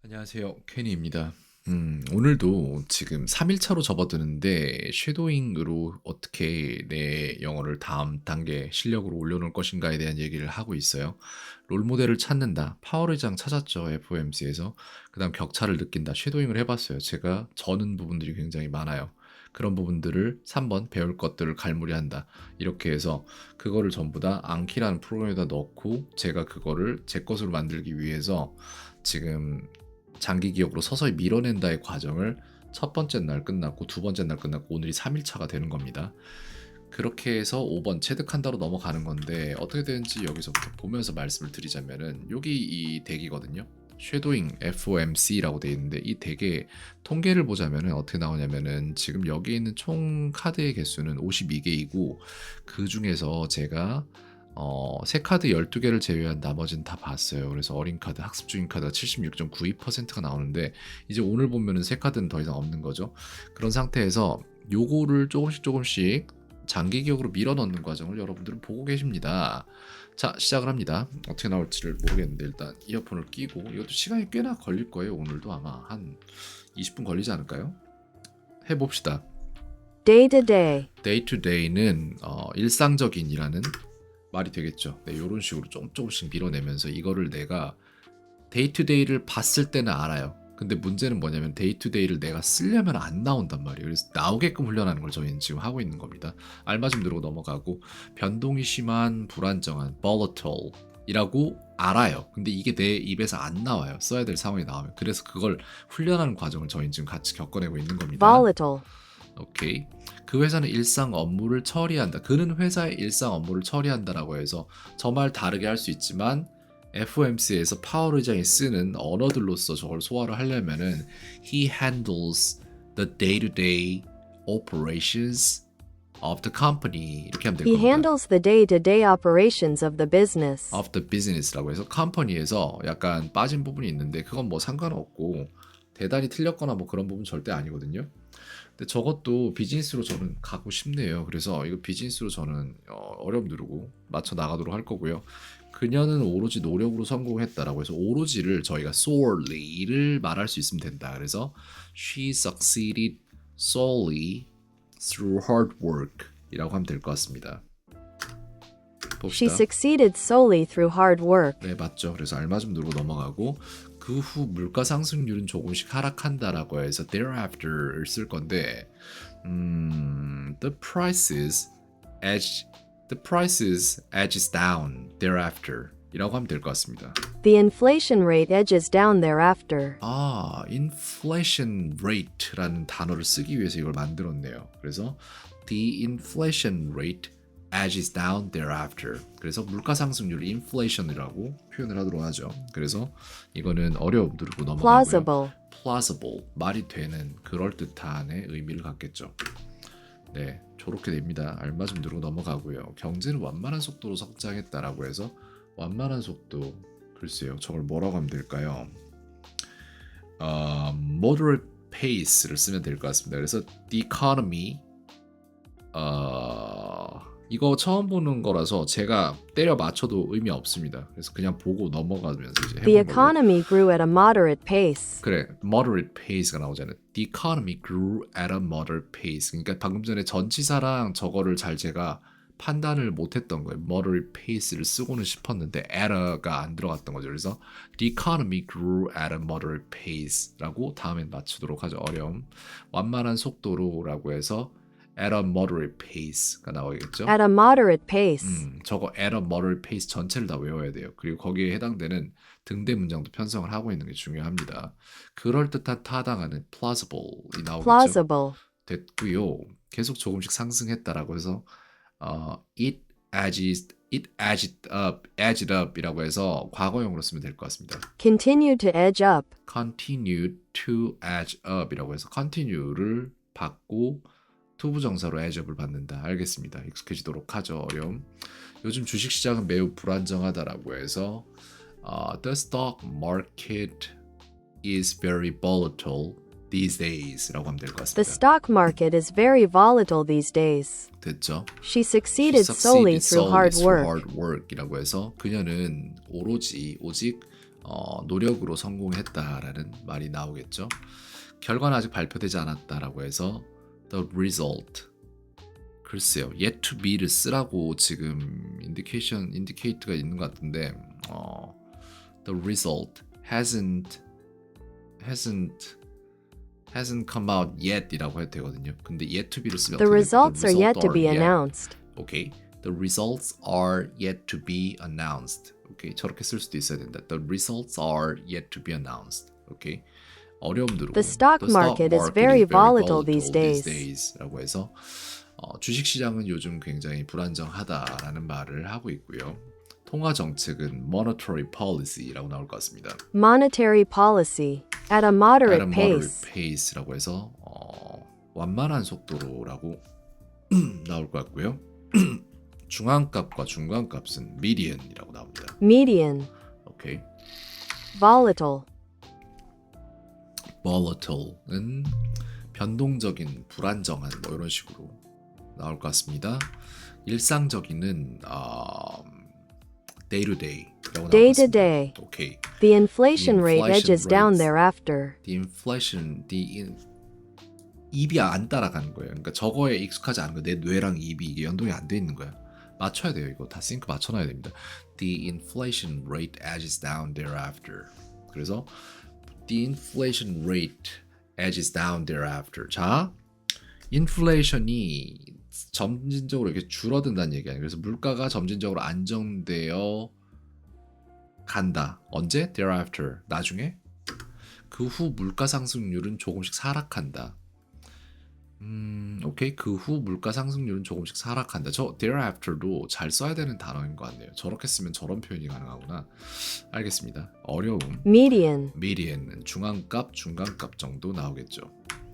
안녕하세요. 케니입니다. 오늘도 지금 3일차로 접어드는데 쉐도잉으로 어떻게 내 영어를 다음 단계 실력으로 올려놓을 것인가에 대한 얘기를 하고 있어요. 롤모델을 찾는다. 파워르장 찾았죠. FOMC에서. 그 다음 격차를 느낀다. 쉐도잉을 해봤어요. 제가 저는 부분들이 굉장히 많아요. 그런 부분들을 3번 배울 것들을 갈무리한다. 이렇게 해서 그거를 전부 다 앙키라는 프로그램에다 넣고 제가 그거를 제 것으로 만들기 위해서 지금 장기 기억으로 서서히 밀어낸다의 과정을 첫 번째 날 끝났고 두 번째 날 끝났고 오늘이 3일차가 되는 겁니다. 그렇게 해서 5번 체득한다로 넘어가는 건데 어떻게 되는지 여기서부터 보면서 말씀을 드리자면은 여기 이 덱이거든요. 쉐도잉 FOMC라고 되어 있는데 이 덱의 통계를 보자면은 어떻게 나오냐면은 지금 여기 있는 총 카드의 개수는 52개이고 그 중에서 제가 새 카드 12개를 제외한 나머지는 다 봤어요. 그래서 어린 카드, 학습 중인 카드가 76.92%가 나오는데 이제 오늘 보면은 새 카드는 더 이상 없는 거죠. 그런 상태에서 요거를 조금씩 장기 기억으로 밀어 넣는 과정을 여러분들은 보고 계십니다. 자, 시작을 합니다. 어떻게 나올지를 모르겠는데 일단 이어폰을 끼고 이것도 시간이 꽤나 걸릴 거예요. 오늘도 아마 한 20분 걸리지 않을까요? 해봅시다. Day to day. Day to day는 일상적인이라는 말이 되겠죠. 네, 이런 식으로 조금씩 밀어내면서 이거를 내가 데이 투 데이를 봤을 때는 알아요. 근데 문제는 뭐냐면 데이 투 데이를 내가 쓰려면 안 나온단 말이에요. 그래서 나오게끔 훈련하는 걸 저희는 지금 하고 있는 겁니다. 알맞음 누르고 넘어가고 변동이 심한 불안정한 volatile 이라고 알아요. 근데 이게 내 입에서 안 나와요. 써야 될 상황이 나오면. 그래서 그걸 훈련하는 과정을 저희는 지금 같이 겪어내고 있는 겁니다. Volatile. 오케이. 그 회사는 일상 업무를 처리한다. 그는 회사의 일상 업무를 처리한다라고 해서 저 말 다르게 할 수 있지만 FOMC에서 파월 의장이 쓰는 언어들로서 저걸 소화를 하려면은 he handles the day-to-day operations of the company 이렇게 하면 될 He 겁니다. handles the day-to-day operations of the business. of the business라고 해서 컴퍼니에서 약간 빠진 부분이 있는데 그건 뭐 상관없고 대단히 틀렸거나 뭐 그런 부분 절대 아니거든요. 근데 저것도 비즈니스로 저는 가고 싶네요. 그래서 이거 비즈니스로 저는 어려움 누르고 맞춰 나가도록 할 거고요. 그녀는 오로지 노력으로 성공했다라고 해서 오로지를 저희가 solely를 말할 수 있으면 된다. 그래서 she succeeded solely through hard work 이라고 하면 될 것 같습니다. She 봅시다. succeeded solely through hard work. 네, 맞죠. 그래서 알맞음 누르고 넘어가고 그 후 물가 상승률은 조금씩 하락한다라고 해서 thereafter를 쓸 건데 the prices edges down thereafter 이라고 하면 될 것 같습니다. The inflation rate edges down thereafter. inflation rate라는 단어를 쓰기 위해서 이걸 만들었네요. 그래서 the inflation rate edges down thereafter. 그래서 물가 상승률을 inflation이라고 표현을 하도록 하죠. 그래서 이거는 어려움 누르고 넘어가고요. Plausible. plausible 말이 되는 그럴듯한의 의미를 갖겠죠. 네, 저렇게 됩니다. 알맞음 누르고 넘어가고요. 경제는 완만한 속도로 성장했다라고 해서 완만한 속도 글쎄요. 저걸 뭐라고 하면 될까요? moderate pace를 쓰면 될 것 같습니다. 그래서 the economy 이거 처음 보는 거라서 제가 때려 맞춰도 의미 없습니다. 그래서 그냥 보고 넘어가면서 이제 The 해본 걸로. economy grew at a moderate pace. 그래, moderate pace가 나오잖아요. The economy grew at a moderate pace. 그러니까 방금 전에 전치사랑 저거를 잘 제가 판단을 못했던 거예요. moderate pace를 쓰고는 싶었는데 at가 안 들어갔던 거죠. 그래서 the economy grew at a moderate pace라고 다음엔 맞추도록 하죠. 어려움. 완만한 속도로라고 해서 at a moderate pace가 나오겠죠. At a moderate pace. 저거 at a moderate pace 전체를 다 외워야 돼요. 그리고 거기에 해당되는 등대 문장도 편성을 하고 있는 게 중요합니다. 그럴듯한 타당하는 plausible이 나오겠죠. Plausible. 됐고요. 계속 조금씩 상승했다라고 해서 edged up이라고 해서 과거형으로 쓰면 될 것 같습니다. Continue to edge up. continue to edge up이라고 해서 continue를 받고 투부정사로 edgeup을 받는다. 알겠습니다. 익숙해지도록 하죠. 어려움. 요즘 주식시장은 매우 불안정하다라고 해서 the stock market is very volatile these days 라고 하면 될 것 The 같습니다. stock market is very volatile these days. 됐죠? She succeeded solely through hard work. 이라고 해서 그녀는 오직 노력으로 성공했다라는 말이 나오겠죠. 결과는 아직 발표되지 않았다라고 해서 the result. 글쎄요, yet to be를 쓰라고 지금 인디케이트가 있는 것 같은데 the result hasn't come out yet이라고 해도 되거든요. 근데 yet to be를 쓰면 The 어떻게 돼요? results are yet to be yet. announced. Okay. The results are yet to be announced. Okay. 저렇게 쓸 수도 있어야 된다. The results are yet to be announced. Okay. 어려움 두르고 The stock market is very volatile these days. 라고 해서 주식시장은 요즘 굉장히 불안정하다라는 말을 하고 있고요. 통화 정책은 monetary policy라고 나올 것 같습니다. Monetary policy at a moderate pace. pace라고 해서 완만한 속도로라고 나올 것 같고요. 중앙값과 중간값은 median이라고 나옵니다. Median. 오케이. Volatile. volatile는 변동적인, 불안정한 뭐 이런 식으로 나올 것 같습니다. 일상적인은 day to day라고 나올 것 Day to 같습니다. day. 오케이. The inflation rate inflation edges down rates. thereafter. 입이 안 따라가는 거예요. 그러니까 저거에 익숙하지 않은 거예요. 내 뇌랑 입이 이게 연동이 안 돼 있는 거야. 맞춰야 돼요. 이거 다 싱크 맞춰놔야 됩니다. The inflation rate edges down thereafter. 그래서 the inflation rate edges down thereafter. 자, 인플레이션이 점진적으로 이렇게 줄어든다는 얘기 아니에요. 그래서 물가가 점진적으로 안정되어 간다. 언제? Thereafter. 나중에? 그 후 물가 상승률은 조금씩 하락한다. 오케이. 그 후 물가 상승률은 조금씩 하락한다. 저 thereafter도 잘 써야 되는 단어인 것 같네요. 저렇게 쓰면 저런 표현이 가능하구나. 알겠습니다. 어려움. Median. median은 중앙값, 중간값 정도 나오겠죠.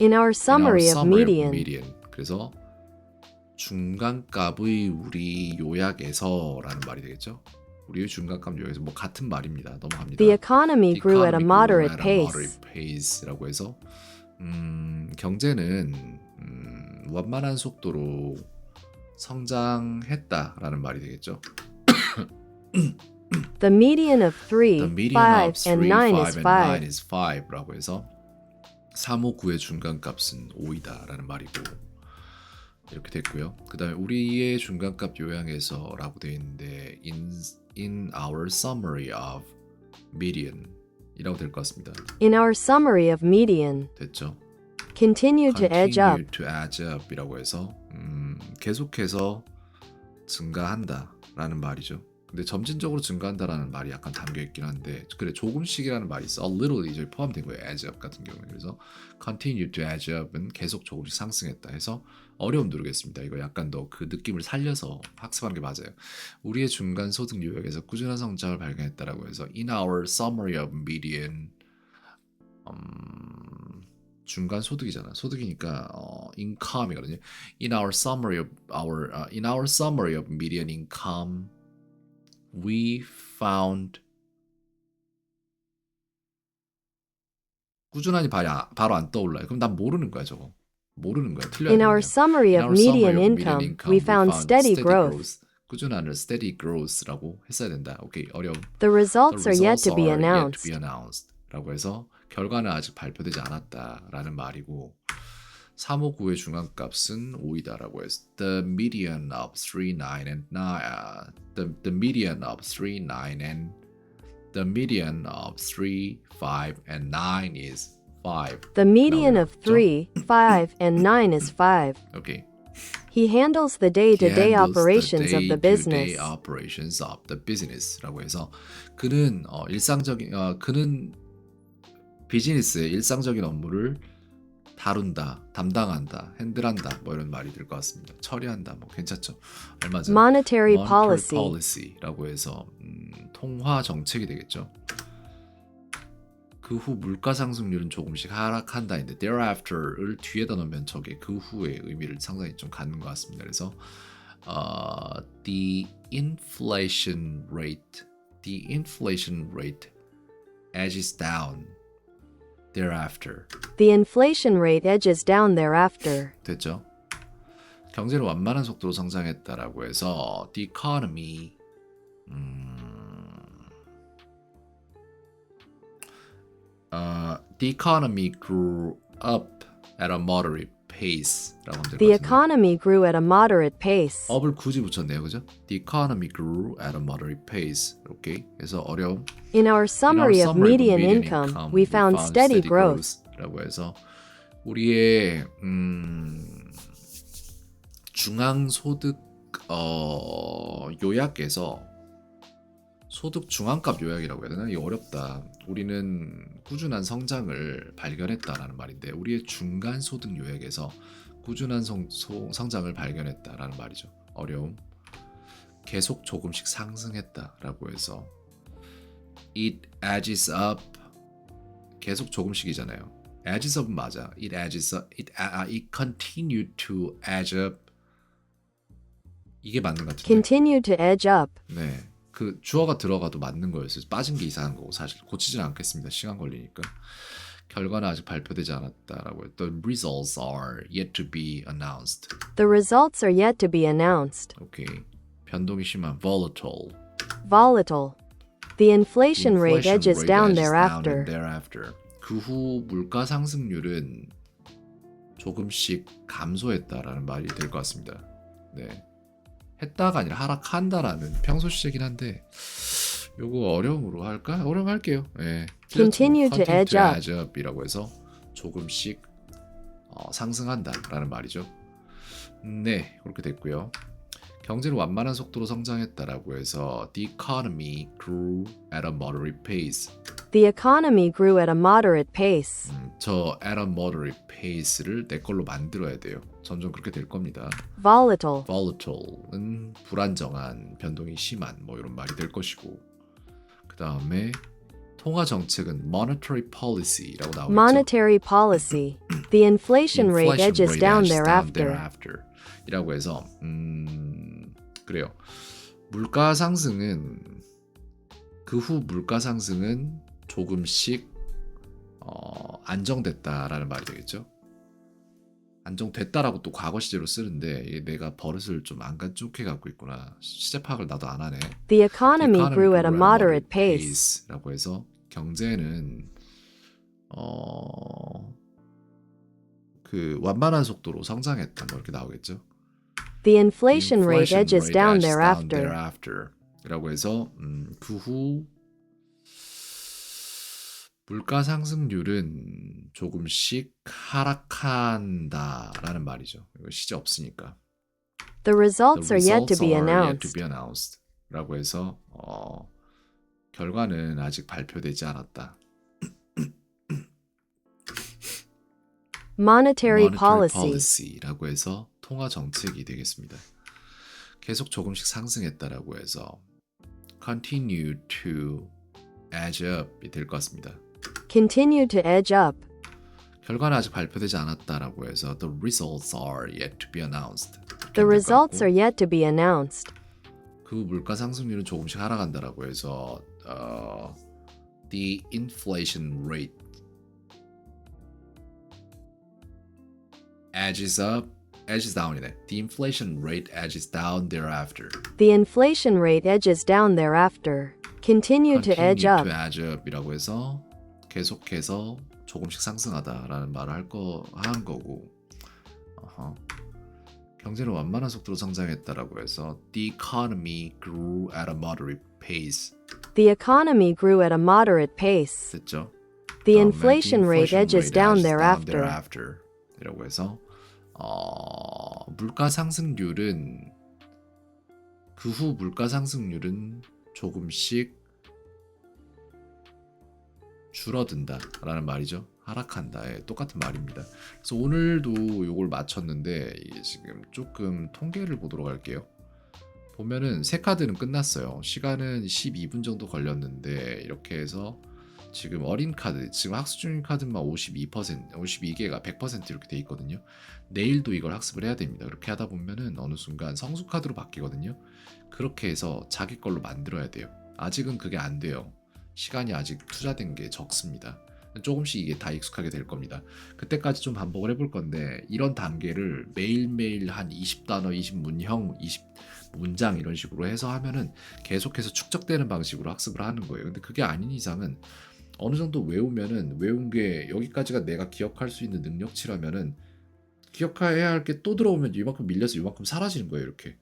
In our summary In our of median. 그래서 중간값의 우리 요약에서라는 말이 되겠죠. 우리의 중간값 요약에서 뭐 같은 말입니다. 넘어갑니다. The economy grew at a moderate moderate pace. pace라고 해서 경제는 완만한 속도로 성장했다라는 말이 되겠죠. The median of 3, The median 5, of 3, and 9 is 5, and 5. 9 is 5라고 해서 3, 5, 9의 중간값은 5이다라는 말이고 이렇게 됐고요. 그 다음에 우리의 중간값 요약에서라고 되어 있는데 in our summary of median 이라고 될 것 같습니다. In our summary of median. 됐죠? Continue to edge up. Continue to edge up 이라고 해서 계속해서 증가한다라는 말이죠. 근데 점진적으로 증가한다라는 말이 약간 담겨있긴 한데 그래 조금씩이라는 말이 있어. A little 이제 포함된 거예요. edge up 같은 경우에. 그래서 continue to edge up은 계속 조금씩 상승했다 해서 어려움 누르겠습니다. 이거 약간 더 그 느낌을 살려서 학습하는 게 맞아요. 우리의 중간 소득 요약에서 꾸준한 성장을 발견했다라고 해서 in our summary of median 중간 소득이잖아. 소득이니까 income이거든요. In our summary of median income we found 꾸준하니 바로 안 떠올라요. 그럼 난 모르는 거야 저거. 모르는 거야. 틀려야 In our 되냐. summary In of our summary median of income, median we found steady growth. 꾸준한 steady growth라고 했어야 된다. 오케이 어려움. The results The are yet to be results are yet announced. to be announced라고 해서 결과는 아직 발표되지 않았다라는 말이고 359의 중간값은 5이다라고 해서 the median of 3, 9 and 9 the median of 3, 9 and the median of 3, 5 and 9 is 5. The median 나오네요. of 3, 5, and 9 is 5. 오케이. He handles the day-to-day handles operations the of the day-to-day business. operations of the business라고 해서 그는 일상적인 그는 비즈니스의 일상적인 업무를 다룬다, 담당한다, 핸들한다 뭐 이런 말이 될 것 같습니다. 처리한다 뭐 괜찮죠. 얼마 전 Monetary monetary policy. policy라고 해서 통화 정책이 되겠죠. 그 후 물가 상승률은 조금씩 하락한다인데 thereafter를 뒤에다 놓으면 저게 그 후의 의미를 상당히 좀 갖는 것 같습니다. 그래서 the inflation rate edges down thereafter. The inflation rate edges down thereafter. 됐죠? 경제는 완만한 속도로 성장했다라고 해서 the economy The economy grew up at a moderate pace라고 하면 될 The 것 같은데. economy grew at a moderate pace. up을 굳이 붙였네요, 그죠? The economy grew at a moderate pace. 오케이. 그래서 어려움. In our summary of median income, we found steady growth. 라고 해서 우리의 중앙소득 요약에서 소득 중앙값 요약이라고 해야 되나? 이거 어렵다. 우리는 꾸준한 성장을 발견했다라는 말인데 우리의 중간 소득 요약에서 꾸준한 성장을 발견했다라는 말이죠. 어려움. 계속 조금씩 상승했다라고 해서 it edges up 계속 조금씩이잖아요. edges up은 맞아. it edges up. it continued to edge up. 이게 맞는 것 같은데. Continue to edge up. 네. 그 주어가 들어가도 맞는 거였어요. 빠진 게 이상한 거고 사실 고치진 않겠습니다. 시간 걸리니까. 결과는 아직 발표되지 않았다라고. The results are yet to be announced. The results are yet to be announced. 오케이. 변동이 심한 volatile. Volatile. The inflation The rate edges down thereafter. thereafter. 그 후 물가 상승률은 조금씩 감소했다라는 말이 될 것 같습니다. 네. 했다가 아니라 하락한다라는 평소 시제긴 한데 요거 어려움으로 할까? 어려움 할게요. 예. Continue to edge up. 이라고 해서 조금씩 상승한다라는 말이죠. 네, 그렇게 됐고요. 경제는 완만한 속도로 성장했다라고 해서 the economy grew at a moderate pace. The economy grew at a moderate pace. 저 at a moderate pace를 내 걸로 만들어야 돼요. 점점 그렇게 될 겁니다. Volatile. volatile은 불안정한, 변동이 심한 뭐 이런 말이 될 것이고 그 다음에 통화 정책은 monetary policy라고 나오겠죠. Monetary policy. The inflation rate edges down thereafter. 이라고 해서 그래요. 물가 상승은 그 후 물가 상승은 조금씩 안정됐다라는 말이 되겠죠. 안정됐다라고 또 과거 시제로 쓰는데 내가 버릇을 좀 안 간쪽해 갖고 있구나. 시제 파악을 나도 안 하네. The economy grew at a moderate pace. 라고 해서 경제는 그 완만한 속도로 성장했다 뭐 이렇게 나오겠죠. The inflation rate edges down thereafter. 라고 해서 그 후 물가 상승률은 조금씩 하락한다라는 말이죠. 이거 시제 없으니까. The results are yet to be yet announced. to be announced. 라고 해서 결과는 아직 발표되지 않았다. Monetary policy. policy라고 해서 통화 정책이 되겠습니다. 계속 조금씩 상승했다라고 해서 continue to edge up이 될 것 같습니다. Continue to edge up. 결과는 아직 발표되지 않았다라고 해서 the results are yet to be announced. The results are yet to be announced. 그 물가 상승률은 조금씩 하락한다라고 해서 the inflation rate edges down이네. The inflation rate edges down thereafter. The inflation rate edges down thereafter. Continue to edge up. to edge up이라고 해서 계속해서 조금씩 상승하다라는 말을 한 거고. 경제는 완만한 속도로 성장했다라고 해서 the economy grew at a moderate pace. The economy grew at a moderate pace. 됐죠? The 다음에 inflation rate edges down thereafter. 이라고 해서 물가 상승률은 그 후 물가 상승률은 조금씩 줄어든다라는 말이죠. 하락한다. 예, 똑같은 말입니다. 그래서 오늘도 이걸 맞췄는데 이게 지금 조금 통계를 보도록 할게요. 보면은 세 카드는 끝났어요. 시간은 12분 정도 걸렸는데 이렇게 해서 지금 어린 카드, 지금 학습 중인 카드만 52%, 52개가 100% 이렇게 돼 있거든요. 내일도 이걸 학습을 해야 됩니다. 그렇게 하다 보면은 어느 순간 성수 카드로 바뀌거든요. 그렇게 해서 자기 걸로 만들어야 돼요. 아직은 그게 안 돼요. 시간이 아직 투자된 게 적습니다. 조금씩 이게 다 익숙하게 될 겁니다. 그때까지 좀 반복을 해볼 건데 이런 단계를 매일매일 한 20단어, 20문형, 20문장 이런 식으로 해서 하면은 계속해서 축적되는 방식으로 학습을 하는 거예요. 근데 그게 아닌 이상은 어느 정도 외우면은 외운 게 여기까지가 내가 기억할 수 있는 능력치라면은 기억해야 할 게 또 들어오면 이만큼 밀려서 이만큼 사라지는 거예요, 이렇게.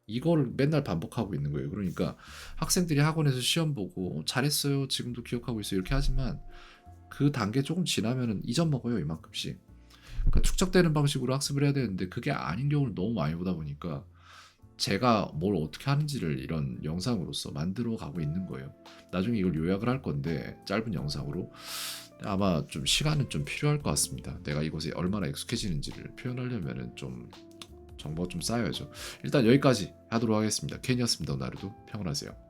이거를 맨날 반복하고 있는 거예요. 그러니까 학생들이 학원에서 시험 보고 잘했어요. 지금도 기억하고 있어요. 이렇게 하지만 그 단계 조금 지나면은 잊어먹어요, 이만큼씩. 그러니까 축적되는 방식으로 학습을 해야 되는데 그게 아닌 경우를 너무 많이 보다 보니까 제가 뭘 어떻게 하는지를 이런 영상으로서 만들어 가고 있는 거예요. 나중에 이걸 요약을 할 건데 짧은 영상으로 아마 좀 시간은 좀 필요할 것 같습니다. 내가 이곳에 얼마나 익숙해지는지를 표현하려면은 좀 정보가 좀 쌓여야죠. 일단 여기까지 하도록 하겠습니다. 켄이었습니다. 오늘도 평안하세요.